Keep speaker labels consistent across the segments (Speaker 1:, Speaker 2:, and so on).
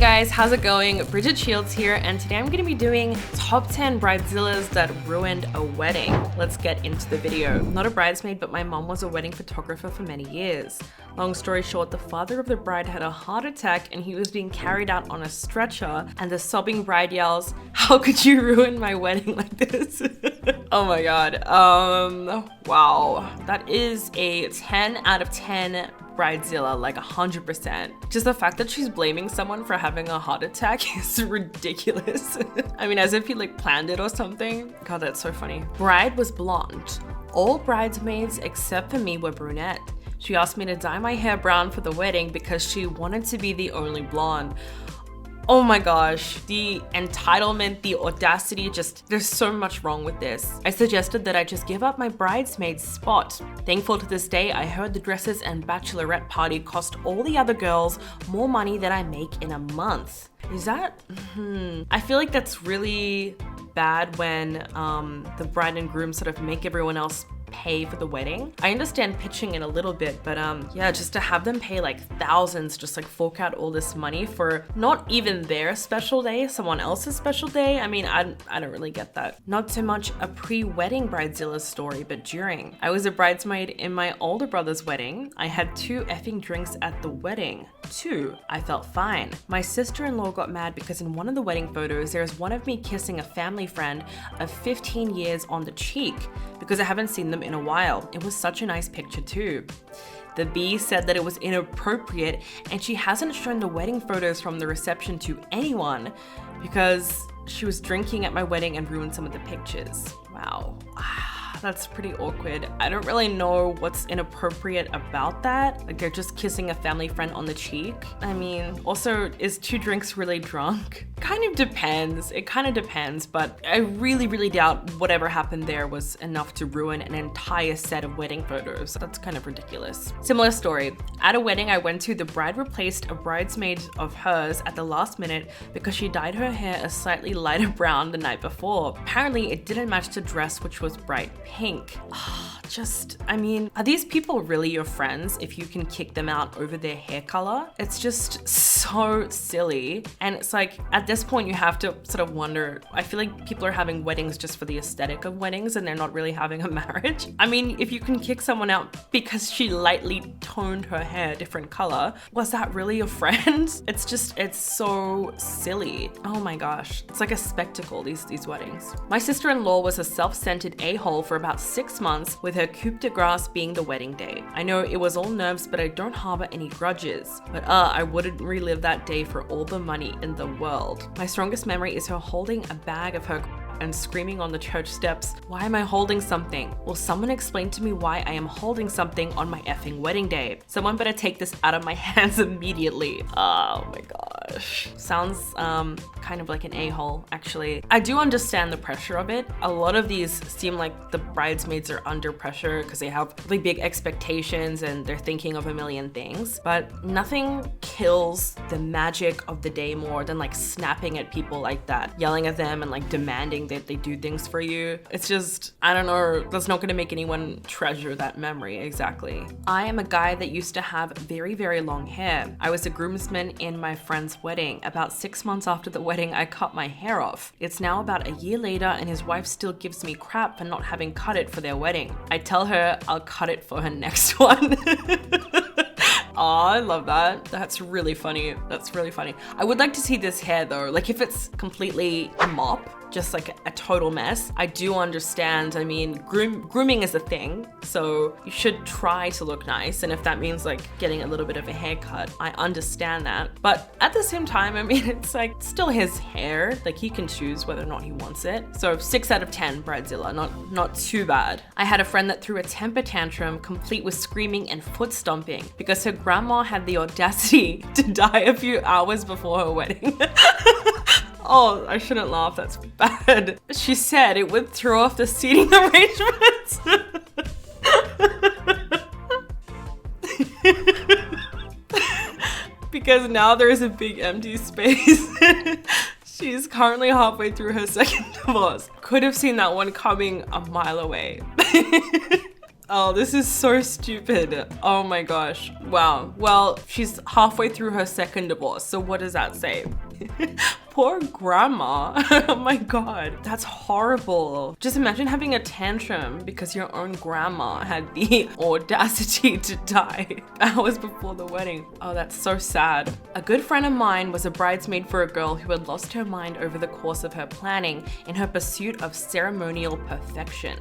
Speaker 1: guys, how's it going? Bridget Shields here, and today I'm going to be doing top 10 bridezillas that ruined a wedding. Let's get into the video. I'm not a bridesmaid, but my mom was a wedding photographer for many years. Long story short, the father of the bride had a heart attack and he was being carried out on a stretcher, and the sobbing bride yells, "How could you ruin my wedding like this?" Oh my god. Wow. That is a 10 out of 10 bridezilla, like 100%. Just the fact that she's blaming someone for having a heart attack is ridiculous. I mean, as if he like planned it or something. God, that's so funny. Bride was blonde. All bridesmaids except for me were brunette. She asked me to dye my hair brown for the wedding because she wanted to be the only blonde. Oh my gosh, the entitlement, the audacity, just there's so much wrong with this. I suggested that I just give up my bridesmaid spot. Thankful to this day, I heard the dresses and bachelorette party cost all the other girls more money than I make in a month. Is that? I feel like that's really bad when the bride and groom sort of make everyone else pay for the wedding. I understand pitching in a little bit, but yeah, just to have them pay like thousands, just like fork out all this money for not even their special day, someone else's special day. I mean, I don't really get that. Not so much a pre-wedding bridezilla story, but during. I was a bridesmaid in my older brother's wedding. I had 2 effing drinks at the wedding. 2. I felt fine. My sister-in-law got mad because in one of the wedding photos, there's one of me kissing a family friend of 15 years on the cheek because I haven't seen them in a while. It was such a nice picture too. The B said that it was inappropriate and she hasn't shown the wedding photos from the reception to anyone because she was drinking at my wedding and ruined some of the pictures. Wow. That's pretty awkward. I don't really know what's inappropriate about that. Like they're just kissing a family friend on the cheek. I mean, also, is 2 drinks really drunk? Kind of depends. It kind of depends, but I really doubt whatever happened there was enough to ruin an entire set of wedding photos. That's kind of ridiculous. Similar story. At a wedding I went to, the bride replaced a bridesmaid of hers at the last minute because she dyed her hair a slightly lighter brown the night before. Apparently it didn't match the dress, which was bright pink. I mean, are these people really your friends if you can kick them out over their hair color? It's just so silly. And it's like, at this point you have to sort of wonder, I feel like people are having weddings just for the aesthetic of weddings and they're not really having a marriage. I mean, if you can kick someone out because she lightly toned her hair a different color, was that really your friend? It's so silly. Oh my gosh. It's like a spectacle, these weddings. My sister-in-law was a self-centered a-hole for about 6 months, with her coup de grace being the wedding day. I know it was all nerves, but I don't harbor any grudges. But I wouldn't relive that day for all the money in the world. My strongest memory is her holding a bag of her and screaming on the church steps, "Why am I holding something? Will someone explain to me why I am holding something on my effing wedding day? Someone better take this out of my hands immediately." Oh my gosh. Sounds kind of like an a-hole, actually. I do understand the pressure of it. A lot of these seem like the bridesmaids are under pressure because they have really big expectations and they're thinking of a million things, but nothing kills the magic of the day more than like snapping at people like that, yelling at them and like demanding that they do things for you. It's just, I don't know, that's not gonna make anyone treasure that memory exactly. I am a guy that used to have very long hair. I was a groomsman in my friend's wedding. About 6 months after the wedding, I cut my hair off. It's now about a year later and his wife still gives me crap for not having cut it for their wedding. I tell her I'll cut it for her next one. Aw, I love that. That's really funny. That's really funny. I would like to see this hair though. Like if it's completely a mop, just like a total mess, I do understand. I mean, grooming is a thing, so you should try to look nice. And if that means like getting a little bit of a haircut, I understand that. But at the same time, I mean, it's like still his hair. Like he can choose whether or not he wants it. So 6 out of 10, bridezilla, not too bad. I had a friend that threw a temper tantrum complete with screaming and foot stomping because her grandma had the audacity to die a few hours before her wedding. Oh, I shouldn't laugh, that's bad. She said it would throw off the seating arrangements. Because now there is a big empty space. She's currently halfway through her second divorce. Could have seen that one coming a mile away. Oh, this is so stupid. Oh my gosh. Wow. Well, she's halfway through her second divorce, so what does that say? Poor grandma. Oh my god. That's horrible. Just imagine having a tantrum because your own grandma had the audacity to die hours before the wedding. Oh, that's so sad. A good friend of mine was a bridesmaid for a girl who had lost her mind over the course of her planning in her pursuit of ceremonial perfection.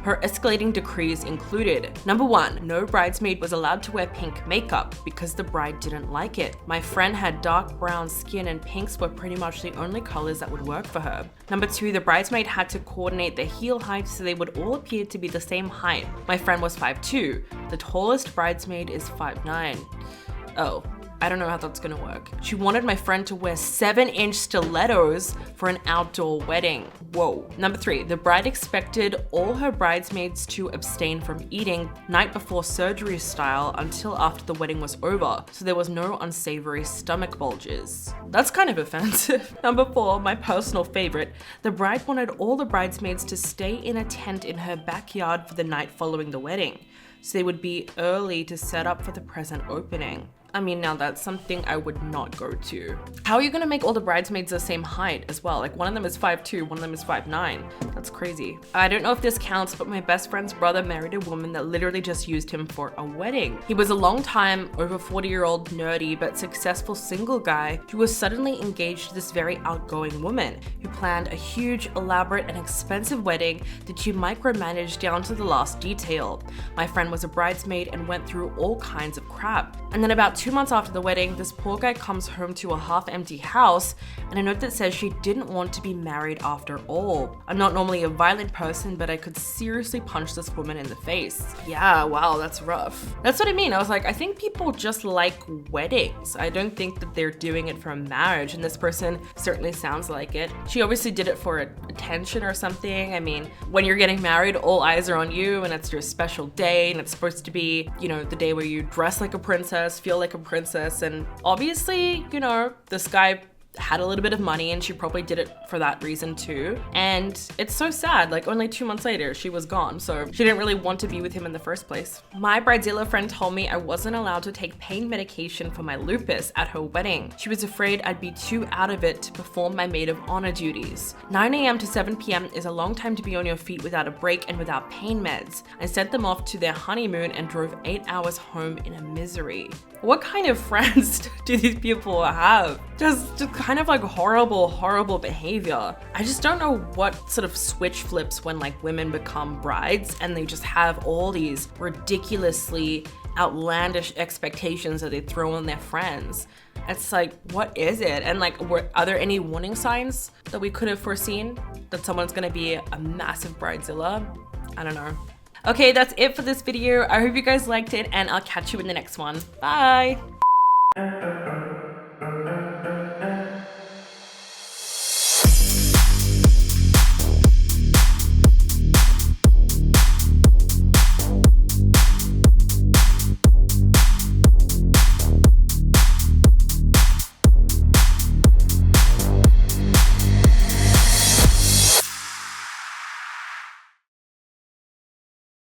Speaker 1: Her escalating decrees included: number 1, no bridesmaid was allowed to wear pink makeup because the bride didn't like it. My friend had dark brown skin and pinks were pretty much the only colors that would work for her. Number 2, the bridesmaid had to coordinate the heel height so they would all appear to be the same height. My friend was 5'2". The tallest bridesmaid is 5'9". Oh. I don't know how that's gonna work. She wanted my friend to wear 7-inch stilettos for an outdoor wedding. Whoa. Number 3, the bride expected all her bridesmaids to abstain from eating night before surgery style until after the wedding was over, so there was no unsavory stomach bulges. That's kind of offensive. Number 4, my personal favorite, the bride wanted all the bridesmaids to stay in a tent in her backyard for the night following the wedding, so they would be early to set up for the present opening. I mean, now that's something I would not go to. How are you gonna make all the bridesmaids the same height as well? Like one of them is 5'2", one of them is 5'9". That's crazy. I don't know if this counts, but my best friend's brother married a woman that literally just used him for a wedding. He was a long time, over 40-year-old nerdy but successful single guy who was suddenly engaged to this very outgoing woman who planned a huge, elaborate, and expensive wedding that she micromanaged down to the last detail. My friend was a bridesmaid and went through all kinds of crap. And then about 2 months after the wedding, this poor guy comes home to a half-empty house and a note that says she didn't want to be married after all. I'm not normally a violent person, but I could seriously punch this woman in the face. Yeah, wow, that's rough. That's what I mean. I was like, I think people just like weddings. I don't think that they're doing it for a marriage, and this person certainly sounds like it. She obviously did it for attention or something. I mean, when you're getting married, all eyes are on you and it's your special day and it's supposed to be, you know, the day where you dress like a princess, feel like a princess, and obviously, you know, this guy had a little bit of money and she probably did it for that reason too. And it's so sad, like only 2 months later she was gone, so she didn't really want to be with him in the first place. My Bridezilla friend told me I wasn't allowed to take pain medication for my lupus at her wedding. She was afraid I'd be too out of it to perform my maid of honor duties. 9 a.m. to 7 p.m. is a long time to be on your feet without a break and without pain meds. I sent them off to their honeymoon and drove 8 hours home in a misery. What kind of friends do these people have? Just kind of like horrible behavior. I just don't know what sort of switch flips when like women become brides and they just have all these ridiculously outlandish expectations that they throw on their friends. It's like, what is it? And like, are there any warning signs that we could have foreseen that someone's gonna be a massive bridezilla? I don't know. Okay, that's it for this video. I hope you guys liked it and I'll catch you in the next one. Bye.